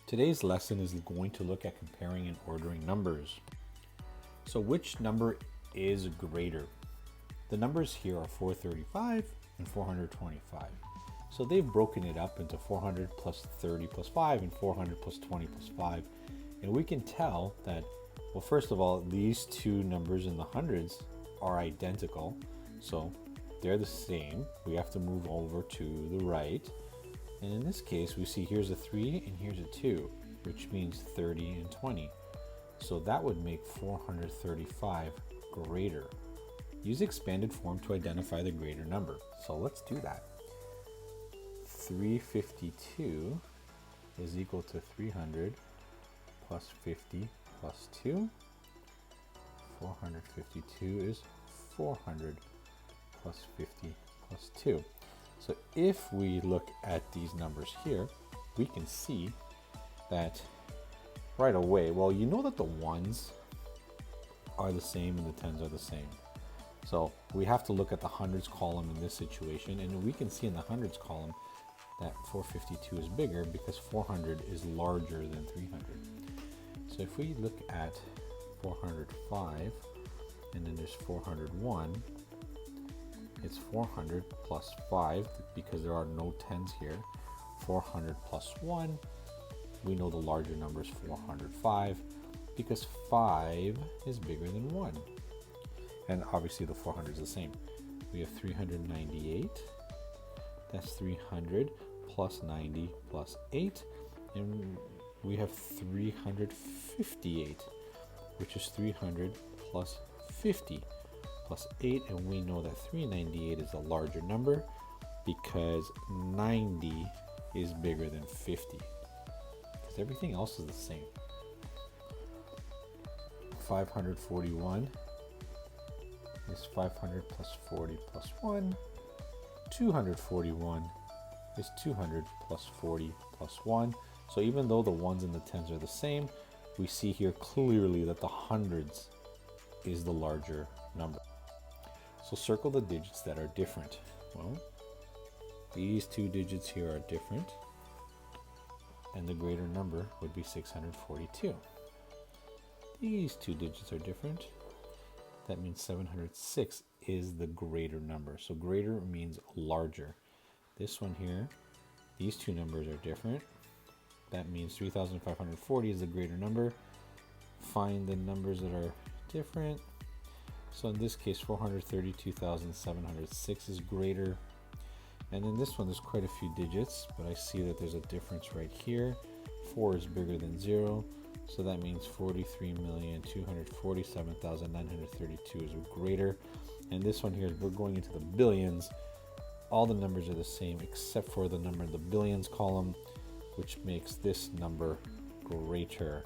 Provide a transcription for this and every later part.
Today's lesson is going to look at comparing and ordering numbers. So which number is greater? The numbers here are 435 and 425. So they've broken it up into 400 plus 30 plus 5 and 400 plus 20 plus 5. And we can tell that, well, first of all, these two numbers in the hundreds are identical. So they're the same. We have to move over to the right. And in this case, we see here's a 3 and here's a 2, which means 30 and 20. So that would make 435 greater. Use expanded form to identify the greater number. So let's do that. 352 is equal to 300 plus 50 plus 2. 452 is 400 plus 50 plus 2. So if we look at these numbers here, we can see that right away, well, you know that the ones are the same and the tens are the same. So we have to look at the hundreds column in this situation, and we can see in the hundreds column that 452 is bigger because 400 is larger than 300. So if we look at 405 and then there's 401, it's 400 plus 5 because there are no tens here. 400 plus 1, we know the larger number is 405 because 5 is bigger than 1. And obviously the 400 is the same. We have 398, that's 300 plus 90 plus 8, and we have 358, which is 300 plus 50 plus 8, and we know that 398 is a larger number because 90 is bigger than 50 because everything else is the same. 541 is 500 plus 40 plus 1. 241 is 200 plus 40 plus 1. So even though the ones and the tens are the same, we see here clearly that the hundreds is the larger number. So circle the digits that are different. Well, these two digits here are different, and the greater number would be 642. These two digits are different. That means 706 is the greater number. So greater means larger. This one here, these two numbers are different. That means 3,540 is the greater number. Find the numbers that are different. So in this case, 432,706 is greater. And in this one, there's quite a few digits, but I see that there's a difference right here. 4 is bigger than 0. So that means 43,247,932 is greater. And this one here, we're going into the billions. All the numbers are the same except for the number in the billions column, which makes this number greater.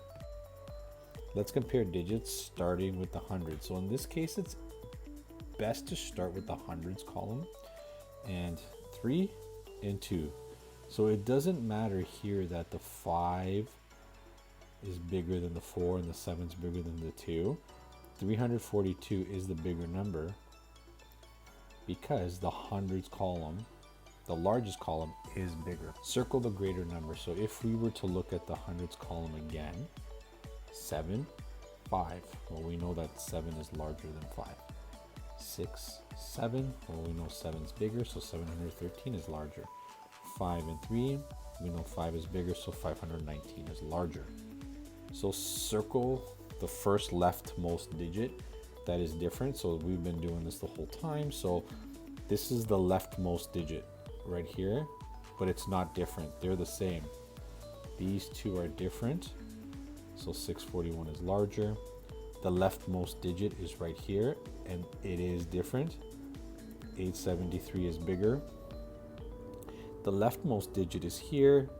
Let's compare digits starting with the hundreds. So in this case, it's best to start with the hundreds column and 3 and 2. So it doesn't matter here that the 5 is bigger than the 4 and the 7 is bigger than the 2. 342 is the bigger number because the hundreds column, the largest column, is bigger. Circle the greater number. So if we were to look at the hundreds column again, 7, 5. Well, we know that 7 is larger than 5. 6, 7. Well, we know 7 is bigger, so 713 is larger. 5 and 3. We know 5 is bigger, so 519 is larger. So circle the first leftmost digit that is different. So we've been doing this the whole time. So this is the leftmost digit right here, but it's not different. They're the same. These two are different. So 641 is larger. The leftmost digit is right here, and it is different. 873 is bigger. The leftmost digit is here,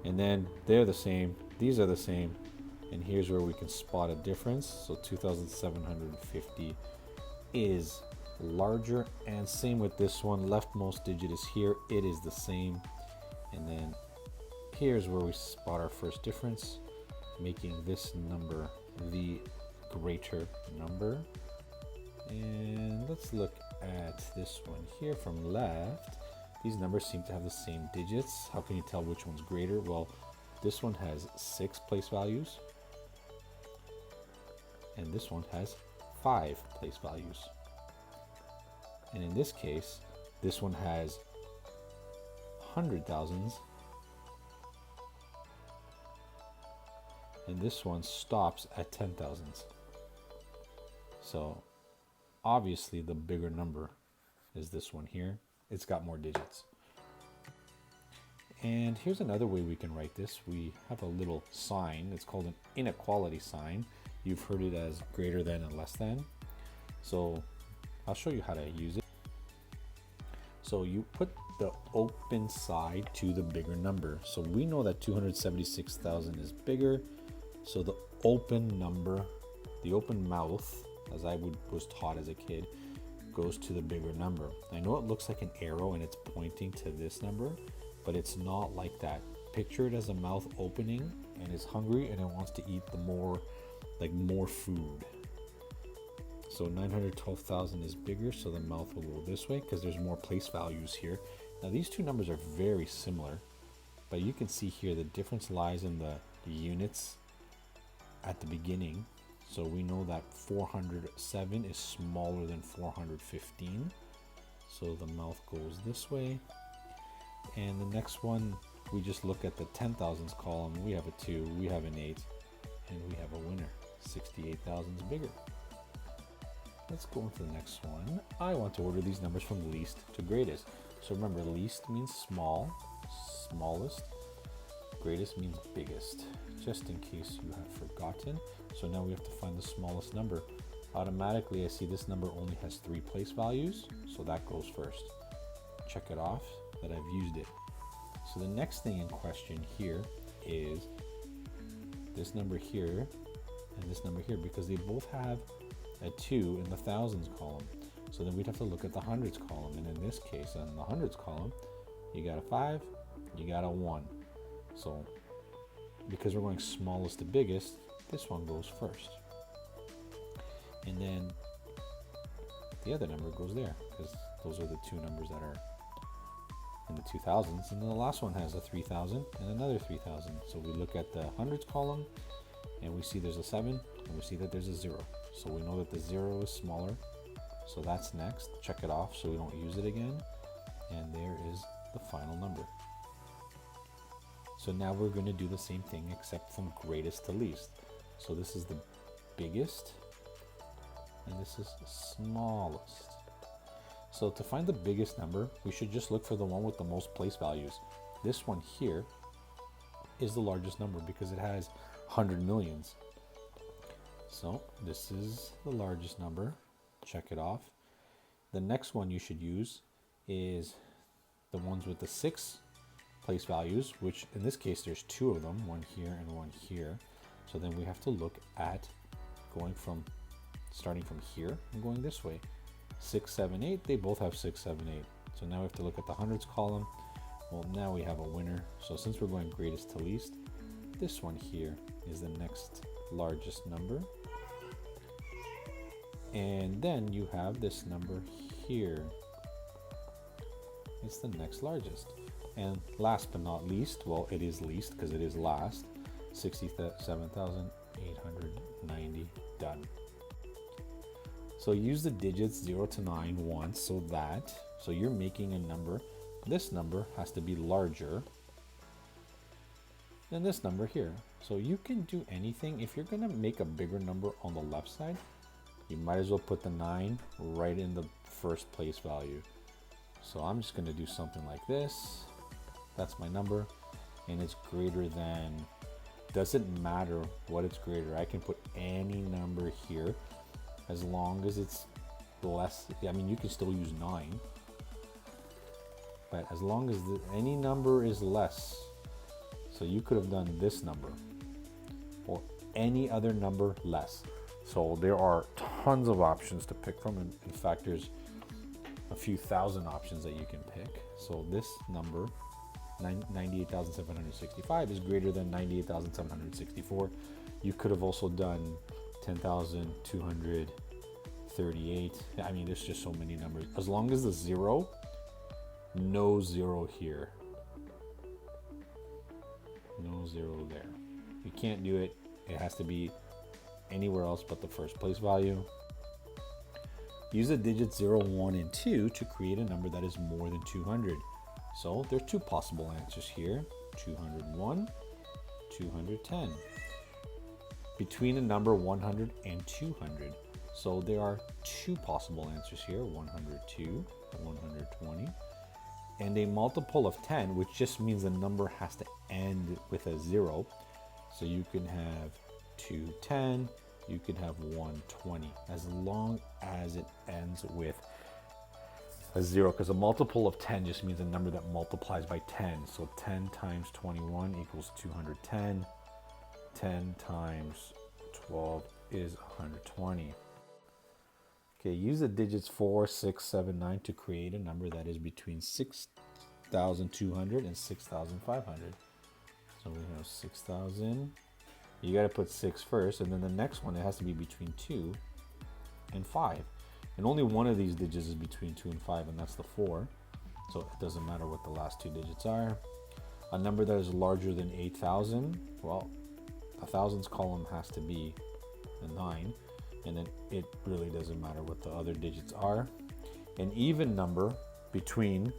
and then they're the same. These are the same. And here's where we can spot a difference. So 2,750 is larger, and same with this one. Leftmost digit is here. It is the same. And then here's where we spot our first difference, making this number the greater number. And let's look at this one here from left. These numbers seem to have the same digits. How can you tell which one's greater? Well, This one has 6 place values, and this one has 5 place values. And in this case, this one has 100,000s, and this one stops at 10,000s. So obviously the bigger number is this one here. It's got more digits. And here's another way we can write this. We have a little sign. It's called an inequality sign. You've heard it as greater than and less than. So I'll show you how to use it. So you put the open side to the bigger number. So we know that 276,000 is bigger. So the open number, the open mouth, as I was taught as a kid, goes to the bigger number. I know it looks like an arrow and it's pointing to this number, but it's not like that. Picture it as a mouth opening and it's hungry and it wants to eat the more food. So 912,000 is bigger, so the mouth will go this way because there's more place values here. Now these two numbers are very similar, but you can see here the difference lies in the units at the beginning. So we know that 407 is smaller than 415. So the mouth goes this way. And the next one, we just look at the 10,000s column. We have a 2, we have an 8, and we have a winner. 68,000 is bigger. Let's go into the next one. I want to order these numbers from least to greatest. So remember, least means small, smallest. Greatest means biggest, just in case you have forgotten. So now we have to find the smallest number. Automatically, I see this number only has 3 place values, so that goes first. Check it off that I've used it. So the next thing in question here is this number here and this number here, because they both have a 2 in the thousands column. So then we'd have to look at the hundreds column, and in this case, on the hundreds column, you got a 5, you got a 1. So because we're going smallest to biggest, this one goes first. And then the other number goes there, because those are the 2 numbers that are in the 2000s. And then the last one has a 3000 and another 3000. So we look at the hundreds column and we see there's a 7 and we see that there's a 0. So we know that the 0 is smaller. So that's next. Check it off so we don't use it again. And there is the final number. So now we're going to do the same thing except from greatest to least. So this is the biggest and this is the smallest. So to find the biggest number, we should just look for the one with the most place values. This one here is the largest number because it has 100 millions. So this is the largest number. Check it off. The next one you should use is the ones with the 6 place values, which in this case there's 2 of them, one here and one here. So then we have to look at starting from here and going this way. 6, 7, 8, they both have 6, 7, 8. So now we have to look at the hundreds column. Well, now we have a winner. So since we're going greatest to least, this one here is the next largest number. And then you have this number here. It's the next largest. And last but not least, well, it is least because it is last, 67,890, done. So use the digits 0 to 9 once so you're making a number. This number has to be larger than this number here. So you can do anything. If you're going to make a bigger number on the left side, you might as well put the 9 right in the first place value. So I'm just going to do something like this. That's my number, and it's greater than, doesn't matter what it's greater. I can put any number here as long as it's less. I mean, you can still use 9, but as long as any number is less. So you could have done this number or any other number less. So there are tons of options to pick from. In fact, there's a few thousand options that you can pick. So this number, 98,765, is greater than 98,764. You could have also done 10,238. I mean, there's just so many numbers. As long as the 0, no 0 here. No 0 there. You can't do it. It has to be anywhere else but the first place value. Use the digits 0, 1, and 2 to create a number that is more than 200. So there are two possible answers here, 201, 210. Between a number 100 and 200. So there are two possible answers here, 102, 120. And a multiple of 10, which just means the number has to end with a 0. So you can have 210, you can have 120, as long as it ends with a 0, because a multiple of 10 just means a number that multiplies by 10. So 10 times 21 equals 210. 10 times 12 is 120. Okay, use the digits 4, 6, 7, 9 to create a number that is between 6,200 and 6,500. So we have 6,000. You got to put 6 first, and then the next one, it has to be between 2 and 5. And only one of these digits is between 2 and 5, and that's the 4. So it doesn't matter what the last two digits are. A number that is larger than 8,000, well, a thousands column has to be a 9, and then it really doesn't matter what the other digits are. An even number between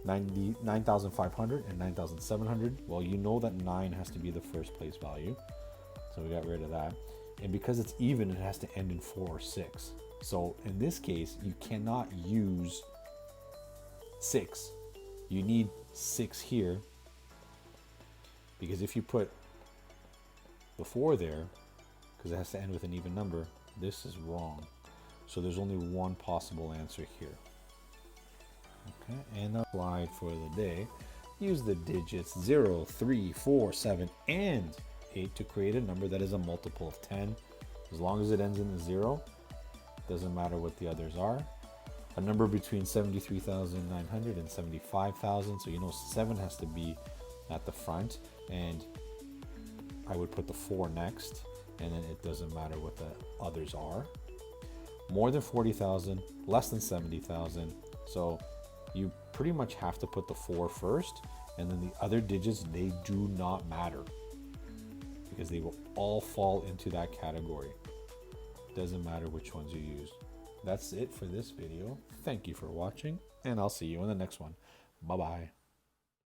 9,500 and 9,700, well, you know that 9 has to be the first place value, so we got rid of that. And because it's even, it has to end in 4 or 6. So in this case, you cannot use 6. You need 6 here, because if you put the 4 there, because it has to end with an even number, this is wrong. So there's only one possible answer here. Okay, and applied for the day. Use the digits 0, 3, 4, 7, and 8 to create a number that is a multiple of 10. As long as it ends in the 0, doesn't matter what the others are. A number between 73,900 and 75,000. So you know 7 has to be at the front, and I would put the 4 next, and then it doesn't matter what the others are. More than 40,000, less than 70,000. So you pretty much have to put the 4 first, and then the other digits, they do not matter, because they will all fall into that category. Doesn't matter which ones you use. That's it for this video. Thank you for watching, and I'll see you in the next one. Bye-bye.